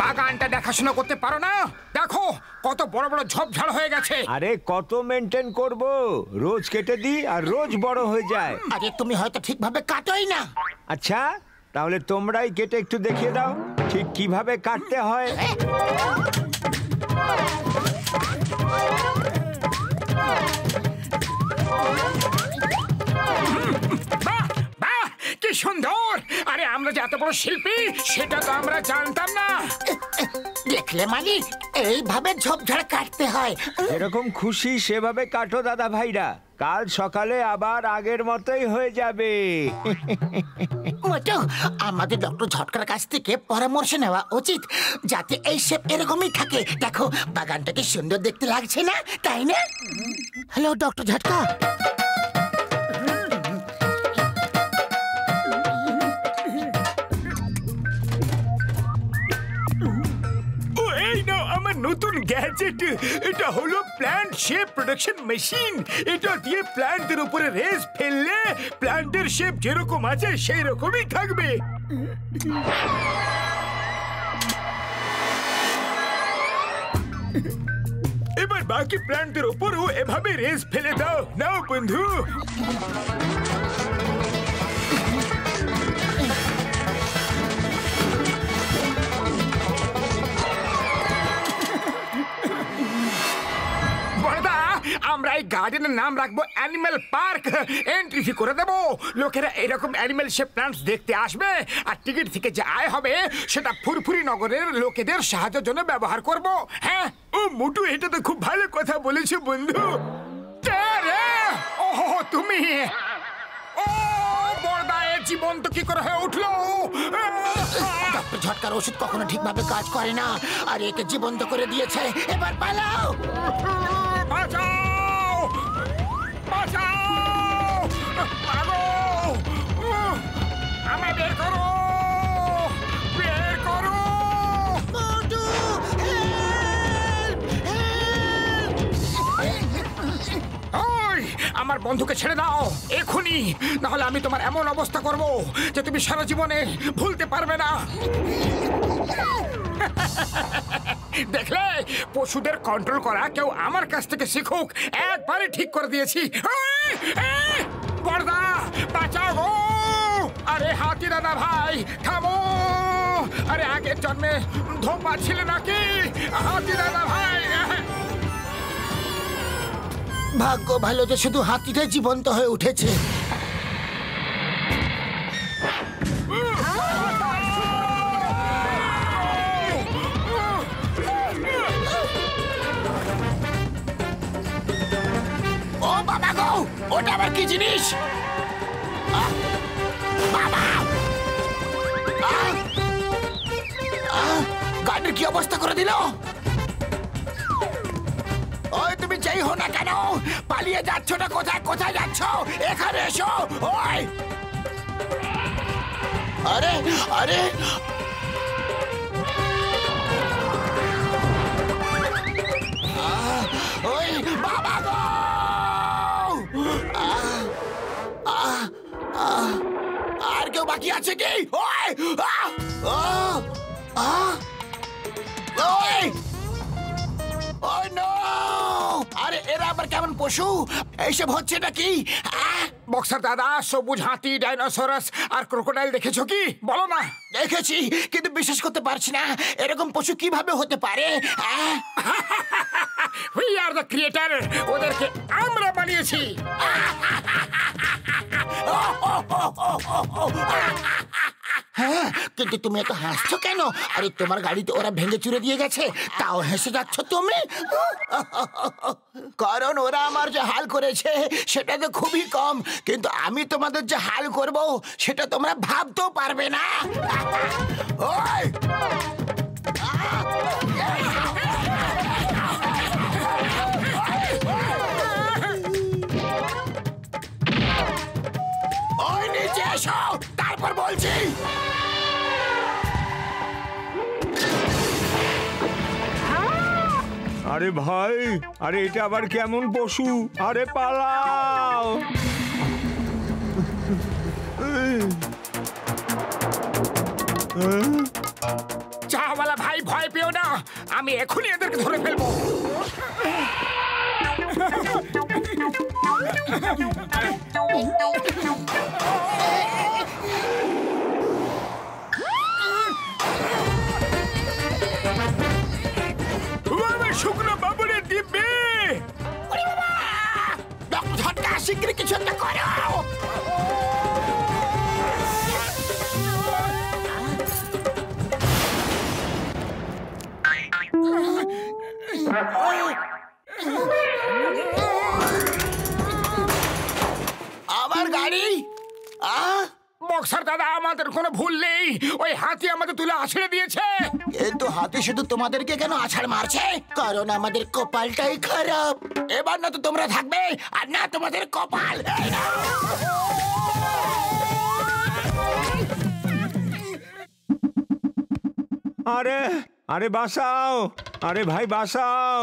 বাগানটা দেখাশোনা করতে পারো না? দেখো কত বড় বড় ঝোপঝাড় হয়ে গেছে। আরে কত মেনটেন করব, রোজ কেটে দিই আর রোজ বড় হয়ে যায়। আরে তুমি হয়তো ঠিকভাবে কাটোই না। আচ্ছা তাহলে তোমরাই কেটে একটু দেখিয়ে দাও ঠিক কিভাবে কাটতে হয়। কি সুন্দর! আরে আমরা যে এত বড় শিল্পী সেটা তো আমরা জানতাম না। দেখলে মালিক, এইভাবে ঝোপঝাড় কাটতে হয়। যেরকম খুশি সেভাবে কাটো দাদা ভাইরা, কাল সকালে আবার আগের মতোই হয়ে যাবে। মোটো, আমাদের ডক্টর ঝটকার কাছ থেকে পরামর্শ নেওয়া উচিত, যাতে এই শেপ এরকমই থাকে। দেখো বাগানটাকে সুন্দর দেখতে লাগছে না, তাই না? হ্যালো ডক্টর ঝটকা। আমার নতুন গ্যাজেট, এটা হলো প্ল্যান্ট শেপ প্রোডাকশন মেশিন। এটা দিয়ে প্ল্যান্টের উপরে রেস ফেললে প্ল্যান্টের শেপ যেরকম আছে সেই রকমই থাকবে। এবার বাকি প্ল্যান্টের উপরও এভাবে রেস ফেলে দাও। নাও বন্ধু। আমরা এই গার্ডেনের নাম রাখবো অ্যানিমেল পার্ক। এন্ট্রি ফি করে দেবো, লোকেরা এরকম অ্যানিমেল শেপ প্ল্যান্টস দেখতে আসবে, আর টিকিট থেকে যে আয় হবে সেটা ফুরফুরি নগরের লোকেদের সাহায্যের জন্য ব্যবহার করব। হ্যাঁ ও মোটু, এটা তো খুব ভালো কথা বলেছো বন্ধু। ওহো তুমি! ও বড়দা, এর জীবন তো কি করে হয়ে উঠলো? ডক্টর ঝটকার ওষুধ কখনো ঠিকভাবে কাজ করে না, আর একে জীবন্ত করে দিয়েছে। এবার পালাও। বাঁচাও! বাঁচাও! আমায় বের করো! বের করো! আমার বন্ধুকে ছেড়ে দাও এখনই, নাহলে আমি তোমার এমন অবস্থা করব যে তুমি সারা জীবনে ভুলতে পারবে না। দেখলে, পশুদের কন্ট্রোল করা কেউ আমার কাছ থেকে শিখুক, একবারে ঠিক করে দিয়েছি। বড়দা বাঁচাও গো! আরে হাতি দাদা ভাই থামো! আরে আগের জন্মে ধোপা ছিল নাকি হাতি দাদা ভাই? ভাগ্য ভালো যে শুধু হাতিটাই জীবন্ত হয়ে উঠেছে। ও বাবা গো, ওটা আবার কি জিনিস? বাবা! গাড়ির কি অবস্থা করে দিল? ওই তুমি যেই হো না কেন, পালিয়ে যাচ্ছ না কোথায়? কোথায় যাচ্ছ? এখানে এসো। ওই আরে আরে, ওই বাবা গো! আর কেউ বাকি আছে কি? ওই ওই ওই নো! আরে এরা আবার কেমন পশু? এইসব হচ্ছে নাকি? বক্সার দাদা, সবুজ হাতি, ডাইনোসরাস আর ক্রোকোডাইল দেখেছো কি? বলো না। দেখেছি, কিন্তু বিশ্বাস করতে পারছি না, এরকম পশু কিভাবে হতে পারে? উই আর দ্য ক্রিয়েটর, ওদেরকে আমরা বানিয়েছি। হ্যাঁ, কিন্তু তুমি এত হাসছো কেন? আরে তোমার গাড়িতে ওরা ভেঙে চুরে দিয়ে গেছে, তাও হেসে যাচ্ছ তুমি? কারণ ওরা আমার যে হাল করেছে সেটা তো খুবই কম, কিন্তু আমি তোমাদের যে হাল করব সেটা তোমরা ভাবতেও পারবে না। ওই ওই নিচে এসো, তারপর বলছি। আরে ভাই, আরে এটা আবার কেমন পশু? আরে পালাও! চাওয়ালা ভাই ভয় পেও না, আমি এখনই এদেরকে ধরে ফেলবো। শুকনো বাবুরে দিব্যি ডক্টর ঝটকা, শিগগিরই কিছু একটা করো। আমার গাড়ি। বক্সার দাদা, আমাদের কোনো ভুল নেই, ওই হাতি আমাদের তুলে আছড়ে দিয়েছে। কিন্তু হাতি শুধু তোমাদেরকে কেন আছাড় মারছে? কারণ আমাদের কপালটাই খারাপ। এবার না তো তোমরা থাকবে আর না তোমাদের কপাল। আরে আরে বাঁচাও, আরে ভাই বাঁচাও।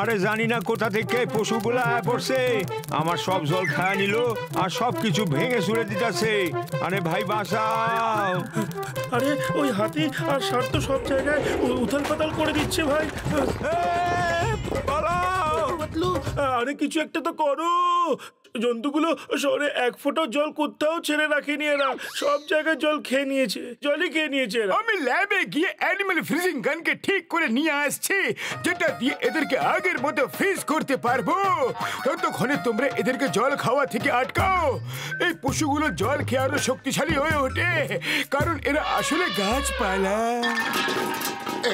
আরে জানি না কোথা থেকে পশুগুলা পড়ছে, আমার সব জল খায় নিল আর সব কিছু ভেঙে চুরে দিতেছে। আরে ভাই বাঁচাও। আরে ওই হাতি আর ষাঁড় তো সব জায়গায় উথাল পাতাল করে দিচ্ছে ভাই। আরে কিছু একটা তো করো। জন্তুগুলো শহরে এক ফোঁটা জল কোথাও ছেড়ে রাখেনি, এরা সব জায়গায় জল খেয়ে নিয়েছে, জলই খেয়ে নিয়েছে এরা। আমি ল্যাবে গিয়ে অ্যানিমাল ফ্রিজিং গানকে ঠিক করে নিয়ে আসছি, যেটা দিয়ে এদেরকে আগের মতো ফ্রিজ করতে পারবো। ততক্ষণে তোমরা এদেরকে জল খাওয়া থেকে আটকাও। এই পশুগুলো জল খেয়ে আরো শক্তিশালী হয়ে ওঠে, কারণ এরা আসলে গাছপালা।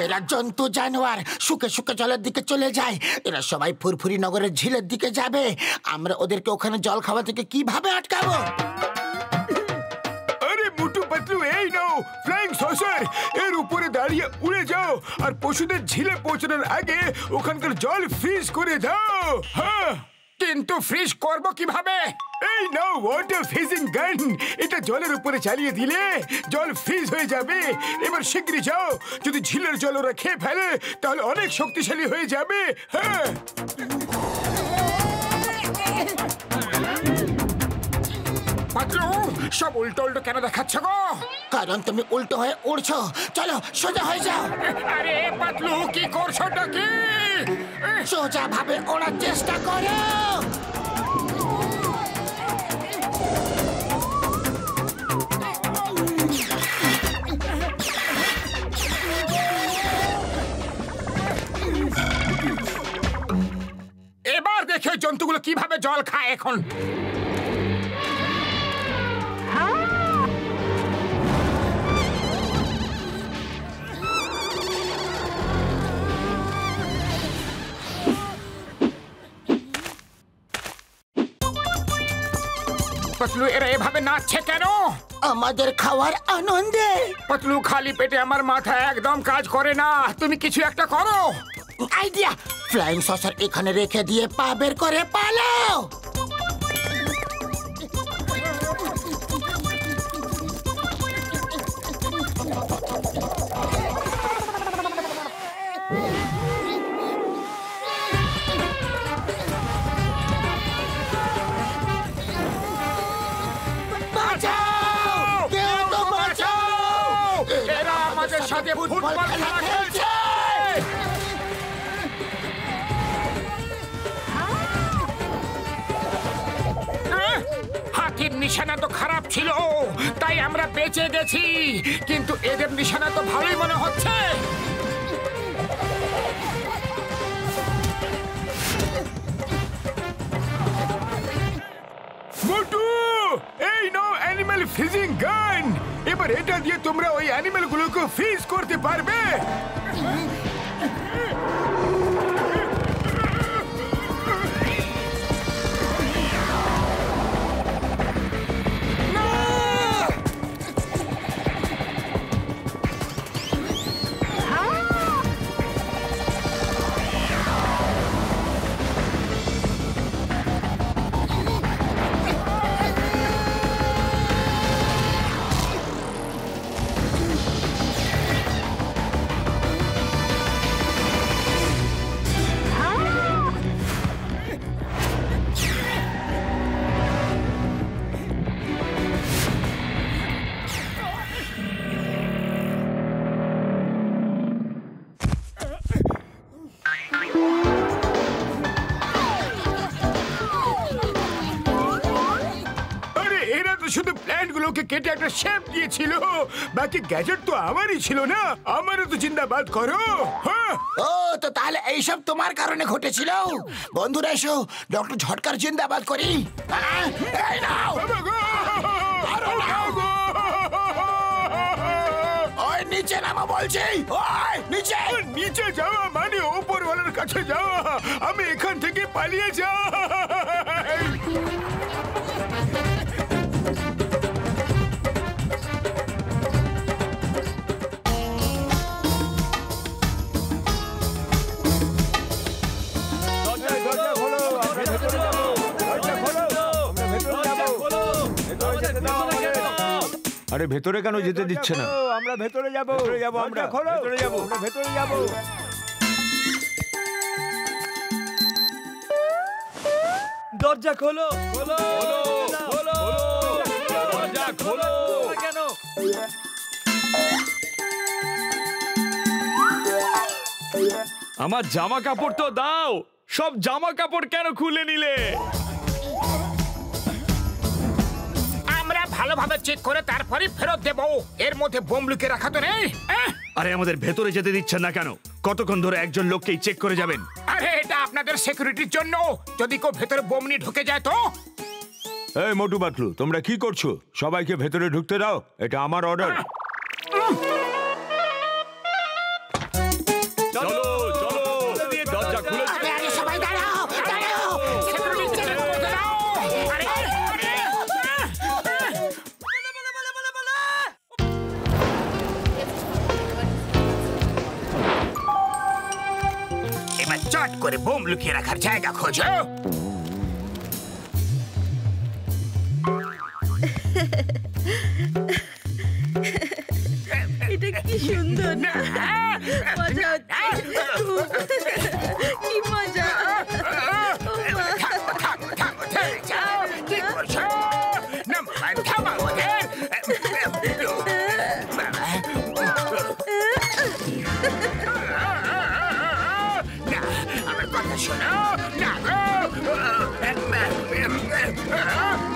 এরা জন্তু জানোয়ার, শুকে শুকে জলের দিকে চলে যায়। এরা সবাই ফুরফুরি নগরের ঝিলের দিকে যাবে। আমরা ওদেরকে ওখানে জল খাওয়া থেকে কিভাবে আটকাবো? আরে মোটু পাতলু, এই নাও ফ্লাইং সসার, এর উপরে দাঁড়িয়ে উড়ে যাও আর পশুদের ঝিলে পৌঁছানোর আগে ওখানকার জল ফ্রিজ করে দাও। হ্যাঁ, কিন্তু ফ্রিজ করব কিভাবে? এই নাও ওয়াটার ফ্রিজিং গান, এটা জলের উপরে চালিয়ে দিলে জল ফ্রিজ হয়ে যাবে। এবার শিগগিরই যাও, যদি ঝিলের জল ওরা খেয়ে ফেলে তাহলে অনেক শক্তিশালী হয়ে যাবে। হ্যাঁ, পাতলু, সব উল্টো উল্টো কেন দেখাচ্ছ গো? কারণ তুমি উল্টো হয়ে উড়ছো। চলো সোজা হয়ে যাও। আরে পাতলু, কি করছোটা কি? সোজা ভাবে ওড়ার চেষ্টা করো। এবার দেখে জন্তুগুলো কিভাবে জল খায় এখন। পাতলু, এরা এভাবে নাচছে কেন? আমাদের খাওয়ার আনন্দে। পাতলু, খালি পেটে আমার মাথা একদম কাজ করে না, তুমি কিছু একটা করো। আইডিয়া! ফ্লাইং সসার এখানে রেখে দিয়ে পা বের করে পালাও। এরা আমাদের সাথে ফুটবল খেলা খেলছে। হাতির নিশানা তো খারাপ ছিল, তাই আমরা বেঁচে গেছি, কিন্তু এদের নিশানা তো ভালোই মনে হচ্ছে। মোটু, এই নাও অ্যানিমাল ফ্রিজিং গান। এবার এটা দিয়ে তোমরা ওই অ্যানিমাল গুলোকে ফ্রিজ করতে পারবে। লোকে কেটে একটা শেপ দিয়েছিল, বাকি গ্যাজেট তো আমারই ছিল না। আমারও তো জিন্দাবাদ করো। ও তো তাহলে এইসব তোমার কারণে ঘটেছিল। বন্ধুরা এসো ডক্টর ঝটকার জিন্দাবাদ করি। এই নাও। ওই নিচে নামা বলছি। ওই নিচে। নিচে যাওয়া মানে উপরওয়ালার কাছে যাওয়া। আমি এখান থেকে পালিয়ে যাই। আরে ভেতরে কেন যেতে দিচ্ছে না? আমরা ভেতরে যাব, আমরা ভেতরে যাব, আমরা ভেতরে যাব। দরজা খোলো, খোলো, খোলো, দরজা খোলো। কেন? আমার জামা কাপড় তো দাও। সব জামা কাপড় কেন খুলে নিলে? আমরা ভালোভাবে চেক করে তারপরে ফেরত দেব। এর মধ্যে বোম লুকিয়ে রাখা তো নেই। আরে আমাদের ভেতরে যেতে দিচ্ছেন না কেন? কতক্ষণ ধরে একজন লোককেই চেক করে যাবেন? আরে এটা আপনাদের সিকিউরিটির জন্য। যদি কেউ ভেতরে বোম নিয়ে ঢুকে যায় তো? এই মোটু পাতলু, তোমরা কি করছো? সবাইকে ভেতরে ঢুকতে দাও, এটা আমার অর্ডার। চলো চলো, দরজা খুলে। আরে সবাই দাঁড়াও, দাঁড়াও। সিকিউরিটি চেক করতে দাও। আরে এবার চট করে বোম লুকিয়ে রাখার জায়গা খোঁজো। এটা কি সুন্দর, মজা হচ্ছে, কি মজা। কি করছো? থামাও ওদের। না, আমার কথা শোনো। না গো।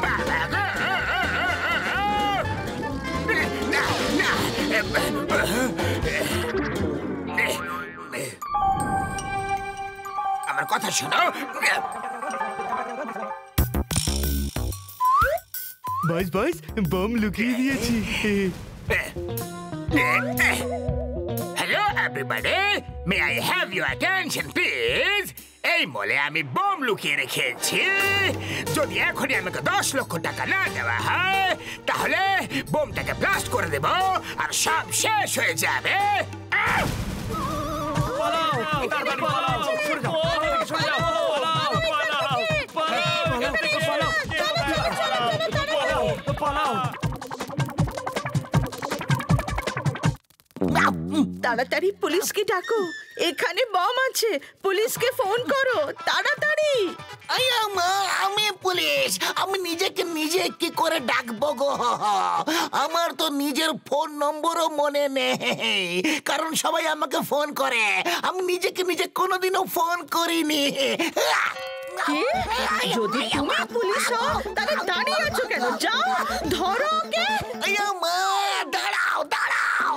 বাবা গো। না, না। আমার কথা শোনো। বস বস, বম লুকিয়ে দিয়েছি। Hello everybody, may I have your attention please? এই মলে আমি বোম লুকিয়ে রেখেছি। যদি এখনই আমাকে 10 লক্ষ টাকা না দেওয়া হয় তাহলে বোমটাকে ব্লাস্ট করে দেব আর সব শেষ হয়ে যাবে। তাড়াতাড়ি পুলিশকে ডাকো, এখানে বম আছে। পুলিশকে ফোন করো তাড়াতাড়ি। আমি পুলিশ। আমি নিজেকে নিজে কি করে ডাকবো গো? আমার তো নিজের ফোন নম্বরও মনে নেই, কারণ সবাই আমাকে ফোন করে। আমি নিজেকে নিজে কোনোদিনও ফোন করিনি। যদি তুমি পুলিশ হও তাহলে দাঁড়িয়ে আছো কেন? যাও ধরো ওকে। দাঁড়াও দাঁড়াও।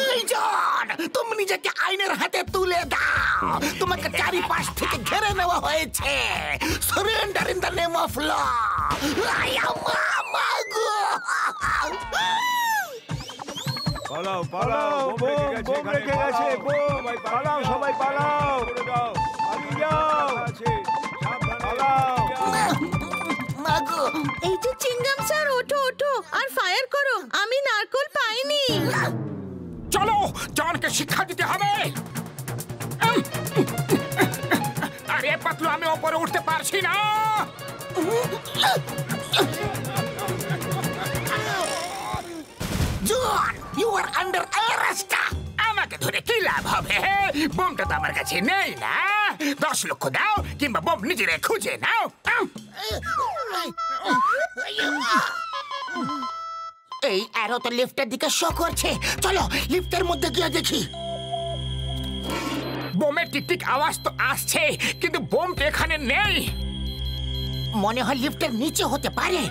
এই জন, তুমি নিজেকে আইনের হাতে তুলে দাও। তোমাকে চারিপাশ থেকে ঘিরে নেওয়া হয়েছে। Surrender in the name of law. পালাও পালাও, বোম রেখে গেছে, বোম। পালাও সবাই, পালাও। পালিয়ে যাও, পালাও। এই যে চিংগাম স্যার, ওঠো ওঠো আর ফায়ার করো। আমি নারকোল পাইনি। চলো, জনকে শিক্ষা দিতে হবে। আরে পাতলু, আমি ওপরে উঠতে পারছি না। জন, ইউ আর আন্ডার অ্যারেস্ট। আমাকে ধরে কি লাভ হবে? বোমটা তো আমার কাছে নেই না। 10 লক্ষ দাও কিংবা বোম নিজেরে খুঁজে নাও। এই অ্যারো তো লিফটের দিকে শো করছে। চলো লিফটের মধ্যে গিয়ে দেখি। বোমের টিকটিক আওয়াজ তো আসছে, কিন্তু বোম তো এখানে নেই। মনে হয় লিফটের নিচে হতে পারে।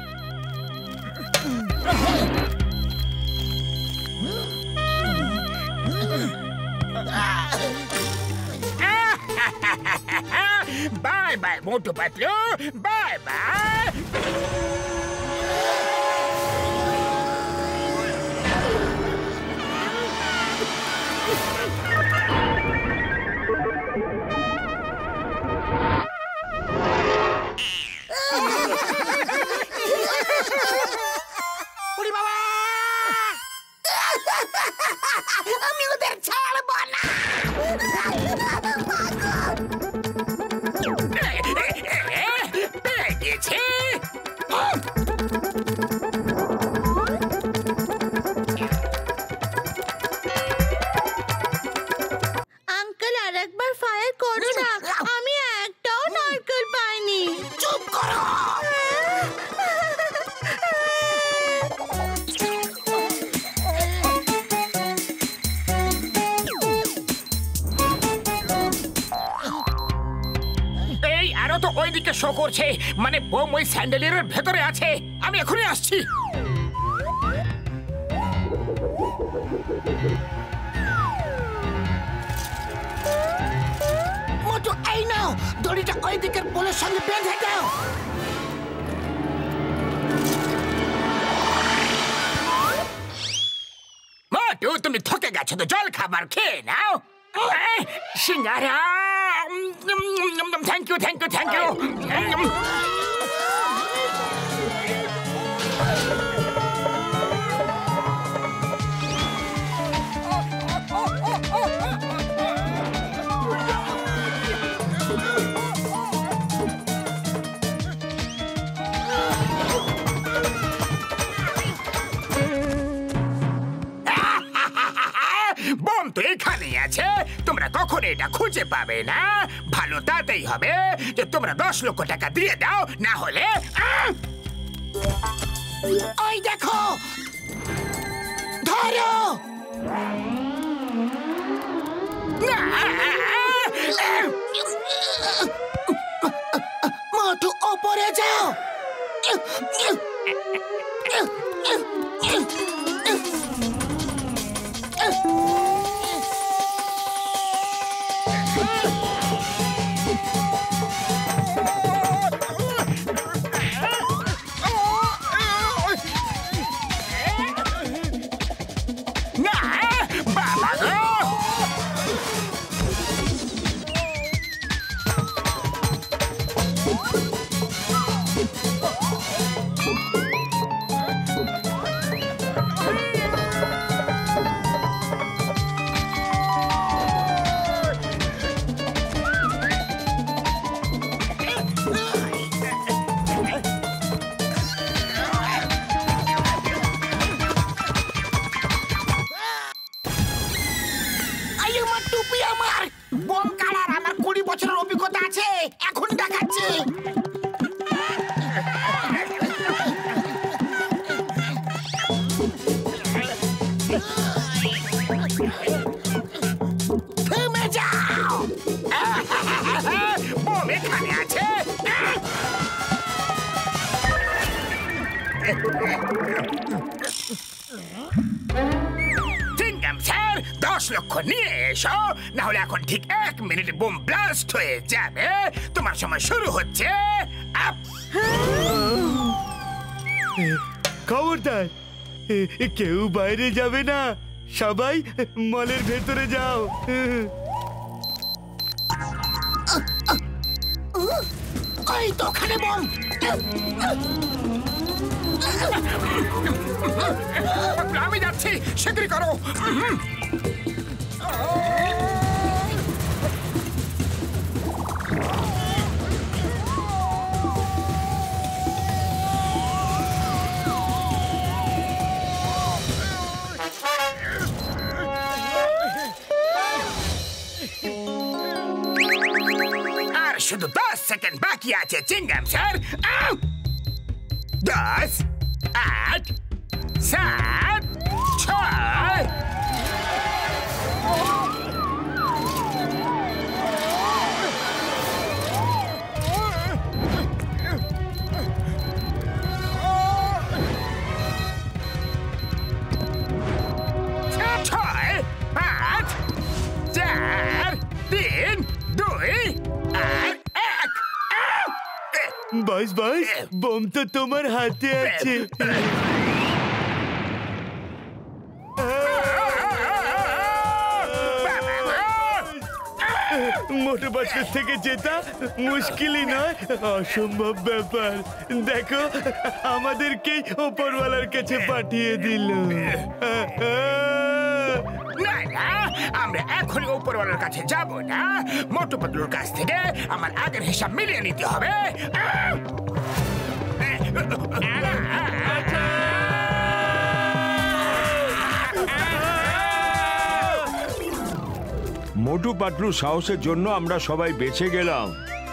Bye bye Motu Patlu, bye bye. আমি ওদের ছাড়ব না। পেয়েছি। আঙ্কেল আরেকবার ফায়ার করো না, আমি একটাও নারকেল পাইনি। চুপ করো। এই আরো তো ওইদিকে শো করছে, মানে বোম ওই স্যান্ডেলিয়ারের ভেতরে আছে। আমি এখনই আসছি। মোটু এই নাও, দড়িটা ওই দিকের পোলের সঙ্গে বেঁধে দাও। মোটু তুমি থকে গেছো তো, জল খাবার খেয়ে নাও। সিঙ্গারা, thank you thank you thank you. Bomb তো এখানেই আছে, তোমরা কখনো এটা খুঁজে পাবে না। ভালো তাতেই হবে যে তোমরা 10 লক্ষ টাকা দিয়ে দাও, না হলে ওই দেখো, ধরো। মোটু ওপরে যাও। না বাবা গো। আমার টুপি, আমার বোম কালার, আমার 20 বছরের অভিজ্ঞতা আছে, এখন দেখাচ্ছি। থেমে যাও। বোম এখানে আছে। চিংগাম স্যার, 10 লক্ষ নিয়ে এসো, না হলে এখন ঠিক 1 মিনিট বোম ব্লাস্ট হয়ে যাবে। তোমার সময় শুরু হচ্ছে। খবরদার, কেউ বাইরে যাবে না, সবাই মলের ভেতরে যাও। ওই তো ওখানে বোম। আমি যাচ্ছি, শিগগিরই করো। আর শুধু 10 সেকেন্ড বাকি আছে চিংগাম স্যার। 10, 8, 7, 6। বস বোম তো তোমার হাতে আছে। মোটু পাতলুর থেকে জেতা মুশকিলই নয়, অসম্ভব ব্যাপার। দেখো আমাদেরকেই ওপরওয়ালার কাছে পাঠিয়ে দিল। না না, আমরা এখনই উপরওয়ালার কাছে যাব না। মোটু পাতলুর কাছ থেকে আমার আগের হিসাব মিলিয়ে নিতে হবে। মোটু পাতলুর সাহসের জন্য আমরা সবাই বেঁচে গেলাম,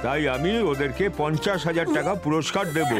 তাই আমি ওদেরকে 50,000 টাকা পুরস্কার দেব।